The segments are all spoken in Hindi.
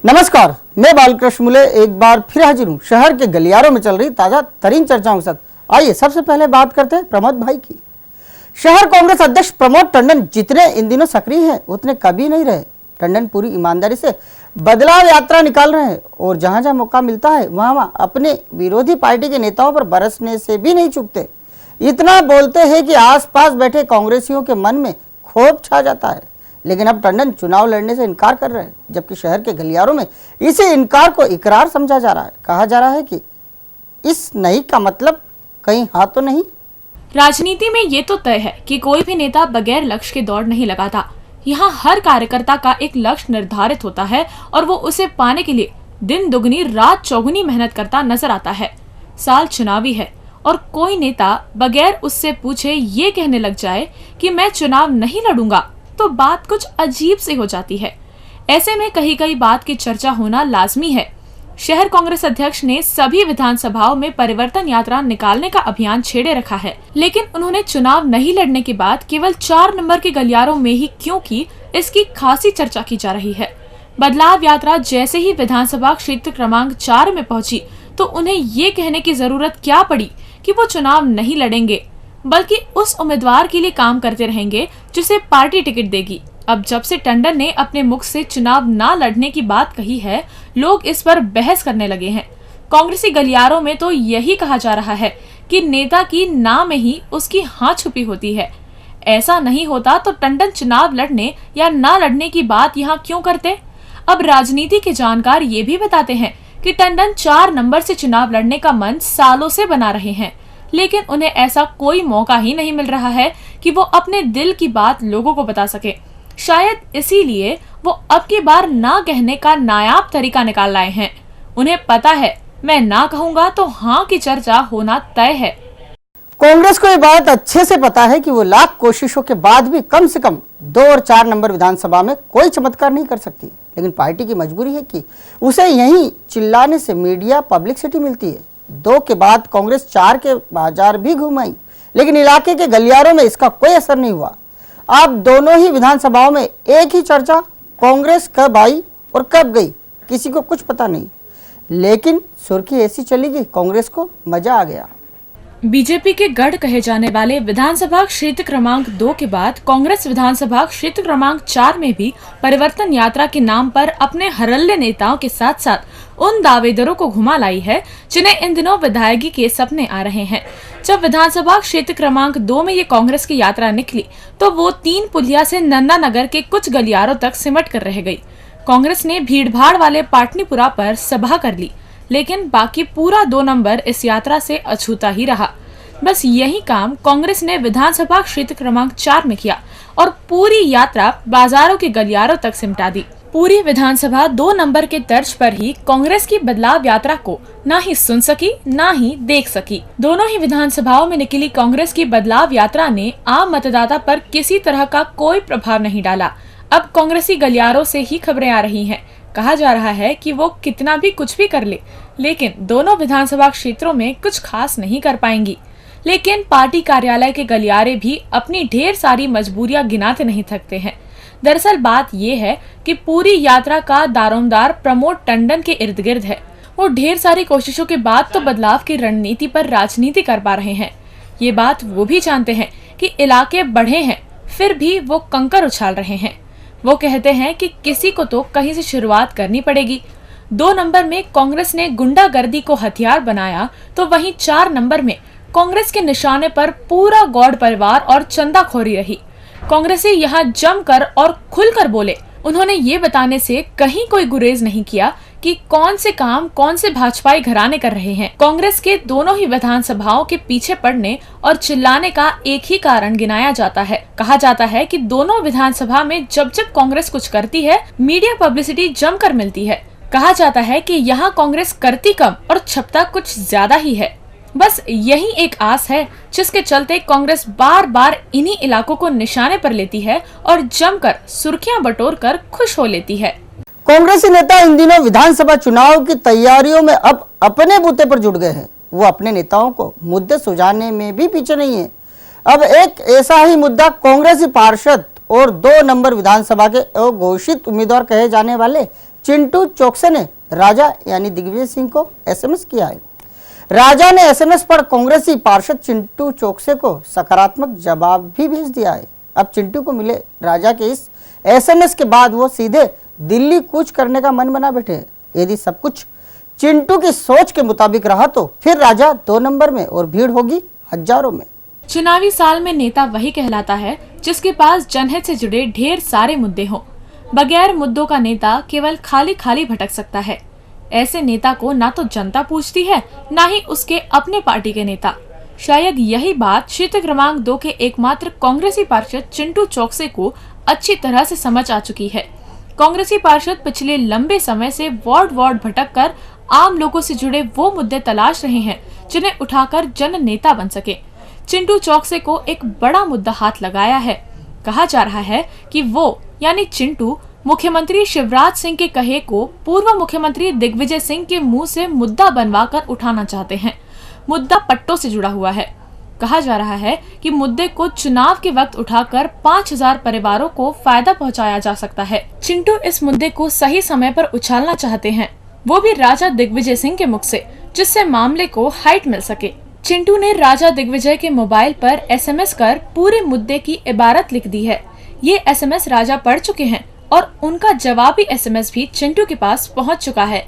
नमस्कार, मैं बालकृष्ण मुले एक बार फिर हाजिर हूँ शहर के गलियारों में चल रही ताजा तरीन चर्चाओं के साथ। आइए सबसे पहले बात करते हैं प्रमोद भाई की। शहर कांग्रेस अध्यक्ष प्रमोद टंडन जितने इन दिनों सक्रिय हैं उतने कभी नहीं रहे। टंडन पूरी ईमानदारी से बदलाव यात्रा निकाल रहे हैं और जहां जहां मौका मिलता है वहां अपने विरोधी पार्टी के नेताओं पर बरसने से भी नहीं चूकते। इतना बोलते हैं कि आसपास बैठे कांग्रेसियों के मन में क्षोभ छा जाता है। लेकिन अब टंडन चुनाव लड़ने से इनकार कर रहे हैं, जबकि शहर के गलियारों में इसे इनकार को इकरार समझा जा रहा है। कहा जा रहा है कि इस नहीं का मतलब कहीं हाँ तो नहीं। राजनीति में ये तो तय है कि कोई भी नेता बगैर लक्ष्य के दौड़ नहीं लगाता। यहाँ हर कार्यकर्ता का एक लक्ष्य निर्धारित होता है और वो उसे पाने के लिए दिन दुगनी रात चौगुनी मेहनत करता नजर आता है। साल चुनावी है और कोई नेता बगैर उससे पूछे ये कहने लग जाए कि मैं चुनाव नहीं लड़ूंगा तो बात कुछ अजीब सी हो जाती है। ऐसे में कहीं कहीं बात की चर्चा होना लाजमी है। शहर कांग्रेस अध्यक्ष ने सभी विधानसभाओं में परिवर्तन यात्रा निकालने का अभियान छेड़े रखा है, लेकिन उन्होंने चुनाव नहीं लड़ने के बाद केवल 4 नंबर के गलियारों में ही क्यों की, इसकी खासी चर्चा की जा रही है। बदलाव यात्रा जैसे ही विधानसभा क्षेत्र क्रमांक 4 में पहुंची तो उन्हें ये कहने की जरूरत क्या पड़ी कि वो चुनाव नहीं लड़ेंगे, बल्कि उस उम्मीदवार के लिए काम करते रहेंगे जिसे पार्टी टिकट देगी। अब जब से टंडन ने अपने मुख से चुनाव ना लड़ने की बात कही है, लोग इस पर बहस करने लगे हैं। कांग्रेसी गलियारों में तो यही कहा जा रहा है कि नेता की ना में ही उसकी हाँ छुपी होती है। ऐसा नहीं होता तो टंडन चुनाव लड़ने या ना लड़ने की बात यहाँ क्यों करते। अब राजनीति के जानकार ये भी बताते हैं कि टंडन 4 नंबर से चुनाव लड़ने का मन सालों से बना रहे हैं, लेकिन उन्हें ऐसा कोई मौका ही नहीं मिल रहा है कि वो अपने दिल की बात लोगों को बता सके। शायद इसीलिए वो अब की बार ना कहने का नायाब तरीका निकाल लाए हैं। उन्हें पता है मैं ना कहूंगा तो हाँ की चर्चा होना तय है। कांग्रेस को ये बात अच्छे से पता है कि वो लाख कोशिशों के बाद भी कम से कम 2 और 4 नंबर विधानसभा में कोई चमत्कार नहीं कर सकती, लेकिन पार्टी की मजबूरी है कि उसे यहीं चिल्लाने से मीडिया पब्लिसिटी मिलती है। 2 के बाद कांग्रेस 4 के बाजार भी घुमाई, लेकिन इलाके के गलियारों में इसका कोई असर नहीं हुआ। अब दोनों ही विधानसभाओं में एक ही चर्चा, कांग्रेस कब आई और कब गई किसी को कुछ पता नहीं, लेकिन सुर्खी ऐसी चली गई कांग्रेस को मजा आ गया। बीजेपी के गढ़ कहे जाने वाले विधानसभा क्षेत्र क्रमांक 2 के बाद कांग्रेस विधानसभा क्षेत्र क्रमांक 4 में भी परिवर्तन यात्रा के नाम पर अपने हरल्ले नेताओं के साथ साथ उन दावेदारों को घुमा लाई है जिन्हें इन दिनों विधायकी के सपने आ रहे हैं। जब विधानसभा क्षेत्र क्रमांक 2 में ये कांग्रेस की यात्रा निकली तो वो 3 पुलिया से नंदा नगर के कुछ गलियारों तक सिमट कर रह गई। कांग्रेस ने भीड़भाड़ वाले पाटनीपुरा पर सभा कर ली, लेकिन बाकी पूरा 2 नंबर इस यात्रा से अछूता ही रहा। बस यही काम कांग्रेस ने विधानसभा क्षेत्र क्रमांक 4 में किया और पूरी यात्रा बाजारों के गलियारों तक सिमटा दी। पूरी विधानसभा 2 नंबर के तर्ज पर ही कांग्रेस की बदलाव यात्रा को ना ही सुन सकी ना ही देख सकी। दोनों ही विधानसभाओं में निकली कांग्रेस की बदलाव यात्रा ने आम मतदाता पर किसी तरह का कोई प्रभाव नहीं डाला। अब कांग्रेसी गलियारों से ही खबरें आ रही हैं। कहा जा रहा है कि वो कितना भी कुछ भी कर ले, लेकिन दोनों विधानसभा क्षेत्रों में कुछ खास नहीं कर पाएंगी। लेकिन पार्टी कार्यालय के गलियारे भी अपनी ढेर सारी मजबूरियां गिनाते नहीं थकते हैं। दरअसल बात ये है कि पूरी यात्रा का दारोमदार प्रमोद टंडन के इर्द गिर्द है। वो ढेर सारी कोशिशों के बाद तो बदलाव की रणनीति पर राजनीति कर पा रहे हैं। ये बात वो भी जानते हैं कि इलाके बढ़े हैं, फिर भी वो कंकर उछाल रहे हैं। वो कहते हैं कि किसी को तो कहीं से शुरुआत करनी पड़ेगी। 2 नंबर में कांग्रेस ने गुंडागर्दी को हथियार बनाया तो वहीं 4 नंबर में कांग्रेस के निशाने पर पूरा गौड़ परिवार और चंदाखोरी रही। कांग्रेसी यहाँ जमकर और खुलकर बोले। उन्होंने ये बताने से कहीं कोई गुरेज नहीं किया कि कौन से काम कौन से भाजपाई घराने कर रहे हैं। कांग्रेस के दोनों ही विधानसभाओं के पीछे पड़ने और चिल्लाने का एक ही कारण गिनाया जाता है। कहा जाता है कि दोनों विधानसभा में जब जब कांग्रेस कुछ करती है मीडिया पब्लिसिटी जमकर मिलती है। कहा जाता है कि यहाँ कांग्रेस करती कम और छपता कुछ ज्यादा ही है। बस यही एक आस है जिसके चलते कांग्रेस बार बार इन्हीं इलाकों को निशाने पर लेती है और जमकर सुर्खियां बटोरकर खुश हो लेती है। कांग्रेसी नेता इन दिनों विधानसभा चुनाव की तैयारियों में अब अपने बूते पर जुट गए हैं। वो अपने नेताओं को मुद्दे सुलझाने में भी पीछे नहीं है। अब एक ऐसा ही मुद्दा कांग्रेसी पार्षद और 2 नंबर विधानसभा के अघोषित उम्मीदवार कहे जाने वाले चिंटू चोकसे ने राजा यानी दिग्विजय सिंह को एसएमएस किया है। राजा ने एसएमएस पर कांग्रेसी पार्षद चिंटू चोकसे को सकारात्मक जवाब भी भेज दिया है। अब चिंटू को मिले राजा के इस एसएमएस के बाद वो सीधे दिल्ली कूच करने का मन बना बैठे हैं। यदि सब कुछ चिंटू की सोच के मुताबिक रहा तो फिर राजा 2 नंबर में और भीड़ होगी हजारों में। चुनावी साल में नेता वही कहलाता है जिसके पास जनहित से जुड़े ढेर सारे मुद्दे हों। बगैर मुद्दों का नेता केवल खाली खाली भटक सकता है। ऐसे नेता को ना तो जनता पूछती है, ना ही उसके अपने पार्टी के नेता। शायद यही बात क्षेत्र क्रमांक 2 के एकमात्र कांग्रेसी पार्षद चिंटू चोकसे को अच्छी तरह से समझ आ चुकी है। कांग्रेसी पार्षद पिछले लंबे समय से वार्ड वार्ड भटक कर आम लोगों से जुड़े वो मुद्दे तलाश रहे हैं जिन्हें उठाकर जन नेता बन सके। चिंटू चोकसे को एक बड़ा मुद्दा हाथ लगाया है। कहा जा रहा है कि वो यानी चिंटू मुख्यमंत्री शिवराज सिंह के कहे को पूर्व मुख्यमंत्री दिग्विजय सिंह के मुंह से मुद्दा बनवाकर उठाना चाहते हैं। मुद्दा पट्टों से जुड़ा हुआ है। कहा जा रहा है कि मुद्दे को चुनाव के वक्त उठाकर 5000 परिवारों को फायदा पहुंचाया जा सकता है। चिंटू इस मुद्दे को सही समय पर उछालना चाहते हैं, वो भी राजा दिग्विजय सिंह के मुख से, जिससे मामले को हाइट मिल सके। चिंटू ने राजा दिग्विजय के मोबाइल पर एसएमएस कर पूरे मुद्दे की इबारत लिख दी है। ये एसएमएस राजा पढ़ चुके हैं और उनका जवाबी एसएमएस भी चिंटू के पास पहुंच चुका है।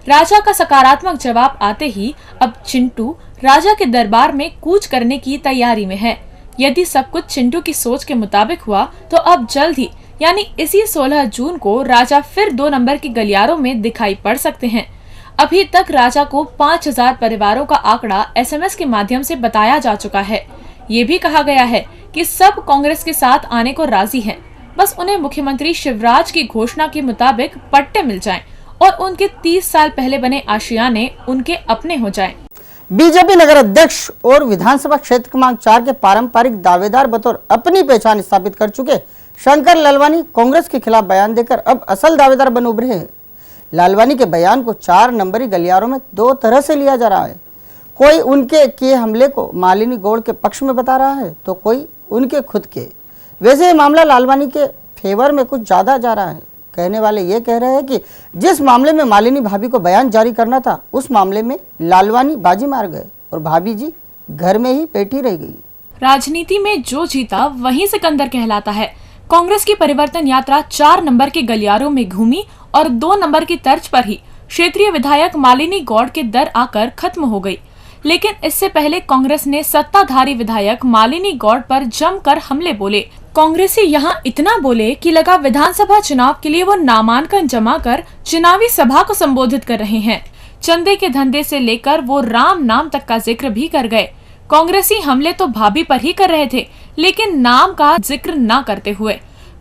राजा का सकारात्मक जवाब आते ही अब चिंटू राजा के दरबार में कूच करने की तैयारी में है। यदि सब कुछ चिंटू की सोच के मुताबिक हुआ तो अब जल्द ही यानी इसी 16 जून को राजा फिर 2 नंबर के गलियारों में दिखाई पड़ सकते हैं। अभी तक राजा को 5000 परिवारों का आंकड़ा एसएमएस के माध्यम से बताया जा चुका है। ये भी कहा गया है कि सब कांग्रेस के साथ आने को राजी हैं, बस उन्हें मुख्यमंत्री शिवराज की घोषणा के मुताबिक पट्टे मिल जाएं और उनके 30 साल पहले बने आशियाने उनके अपने हो जाएं। बीजेपी नगर अध्यक्ष और विधानसभा क्षेत्र क्रमांक 4 के पारंपरिक दावेदार बतौर अपनी पहचान स्थापित कर चुके शंकर लालवानी कांग्रेस के खिलाफ बयान देकर अब असल दावेदार बन उभरे हैं। लालवानी के बयान को 4 नंबरी गलियारों में 2 तरह से लिया जा रहा है। कोई उनके किए हमले को मालिनी गौड़ के पक्ष में बता रहा है तो कोई उनके खुद के। वैसे ये मामला लालवानी के फेवर में कुछ ज्यादा जा रहा है। कहने वाले ये कह रहे हैं कि जिस मामले में मालिनी भाभी को बयान जारी करना था उस मामले में लालवानी बाजी मार गए और भाभी जी घर में ही बैठी रह गई। राजनीति में जो जीता वही सिकंदर कहलाता है। कांग्रेस की परिवर्तन यात्रा 4 नंबर के गलियारों में घूमी और 2 नंबर की तर्ज पर ही क्षेत्रीय विधायक मालिनी गौड़ के दर आकर खत्म हो गई। लेकिन इससे पहले कांग्रेस ने सत्ताधारी विधायक मालिनी गौड़ पर जमकर हमले बोले। कांग्रेसी यहां इतना बोले कि लगा विधानसभा चुनाव के लिए वो नामांकन जमा कर चुनावी सभा को संबोधित कर रहे हैं। चंदे के धंधे से लेकर वो राम नाम तक का जिक्र भी कर गए। कांग्रेसी हमले तो भाभी पर ही कर रहे थे, लेकिन नाम का जिक्र न करते हुए।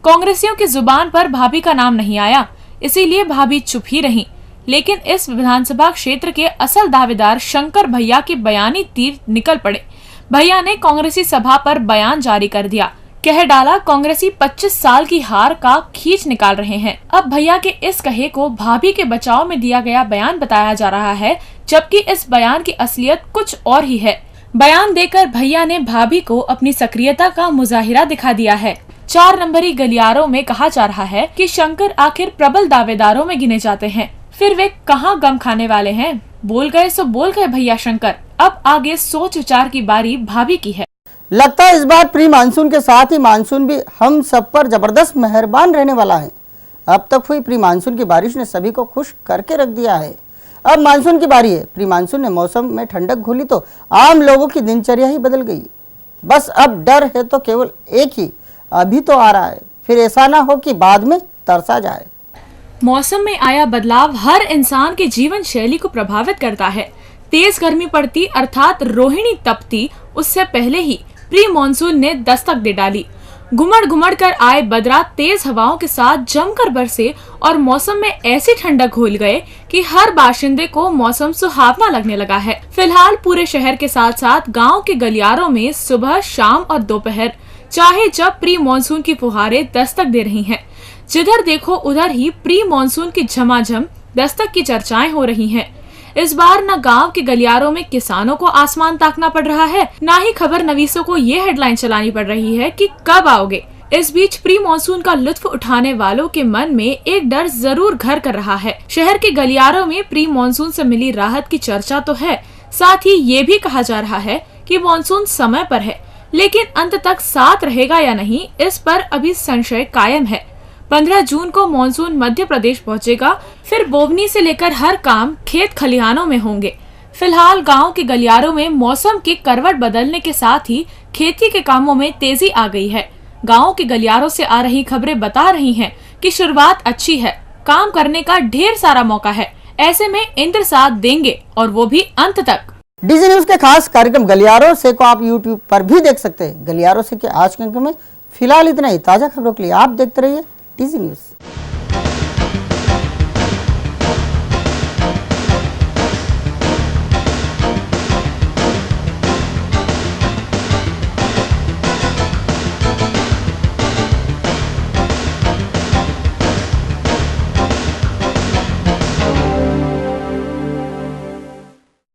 कांग्रेसियों की जुबान पर भाभी का नाम नहीं आया, इसीलिए भाभी चुप ही रही। लेकिन इस विधानसभा क्षेत्र के असल दावेदार शंकर भैया के बयानी तीर निकल पड़े। भैया ने कांग्रेसी सभा पर बयान जारी कर दिया। कह डाला कांग्रेसी 25 साल की हार का खींच निकाल रहे हैं। अब भैया के इस कहे को भाभी के बचाव में दिया गया बयान बताया जा रहा है, जबकि इस बयान की असलियत कुछ और ही है। बयान देकर भैया ने भाभी को अपनी सक्रियता का मुजाहिरा दिखा दिया है। 4 नंबरी गलियारों में कहा जा रहा है कि शंकर आखिर प्रबल दावेदारों में गिने जाते हैं, फिर वे कहां गम खाने वाले हैं। बोल गए सो बोल गए भैया शंकर। अब आगे सोच विचार की बारी भाभी की है। लगता है इस बार प्री मानसून के साथ ही मानसून भी हम सब पर जबरदस्त मेहरबान रहने वाला है। अब तक हुई प्री मानसून की बारिश ने सभी को खुश करके रख दिया है। अब मानसून की बारी है। प्री मानसून ने मौसम में ठंडक घोली तो आम लोगों की दिनचर्या ही बदल गई। बस अब डर है तो केवल एक ही, अभी तो आ रहा है, फिर ऐसा ना हो कि बाद में तरसा जाए। मौसम में आया बदलाव हर इंसान के जीवन शैली को प्रभावित करता है। तेज गर्मी पड़ती अर्थात रोहिणी तपती, उससे पहले ही प्री मानसून ने दस्तक दे डाली। घुमड़ घुमड़ कर आए बदरा तेज हवाओं के साथ जमकर बरसे और मौसम में ऐसी ठंडक घोल गए कि हर बाशिंदे को मौसम सुहावना लगने लगा है। फिलहाल पूरे शहर के साथ साथ गांव के गलियारों में सुबह, शाम और दोपहर चाहे जब प्री मानसून की फुहारें दस्तक दे रही हैं। जिधर देखो उधर ही प्री मानसून की झमाझम दस्तक की चर्चाएं हो रही हैं। इस बार न गांव के गलियारों में किसानों को आसमान ताकना पड़ रहा है, न ही खबर नवीसों को ये हेडलाइन चलानी पड़ रही है कि कब आओगे। इस बीच प्री मानसून का लुत्फ उठाने वालों के मन में एक डर जरूर घर कर रहा है। शहर के गलियारों में प्री मानसून से मिली राहत की चर्चा तो है, साथ ही ये भी कहा जा रहा है कि मानसून समय पर है, लेकिन अंत तक साथ रहेगा या नहीं, इस पर अभी संशय कायम है। 15 जून को मानसून मध्य प्रदेश पहुंचेगा, फिर बोवनी से लेकर हर काम खेत खलिहानों में होंगे। फिलहाल गांव के गलियारों में मौसम की करवट बदलने के साथ ही खेती के कामों में तेजी आ गई है। गांव के गलियारों से आ रही खबरें बता रही हैं कि शुरुआत अच्छी है, काम करने का ढेर सारा मौका है। ऐसे में इंद्र साथ देंगे और वो भी अंत तक। डीजी न्यूज के खास कार्यक्रम गलियारों से को आप यूट्यूब पर भी देख सकते हैं। गलियारों से के आज के अंक में फिलहाल इतना ही। ताजा खबरों के लिए आप देखते रहिए डीजी न्यूज।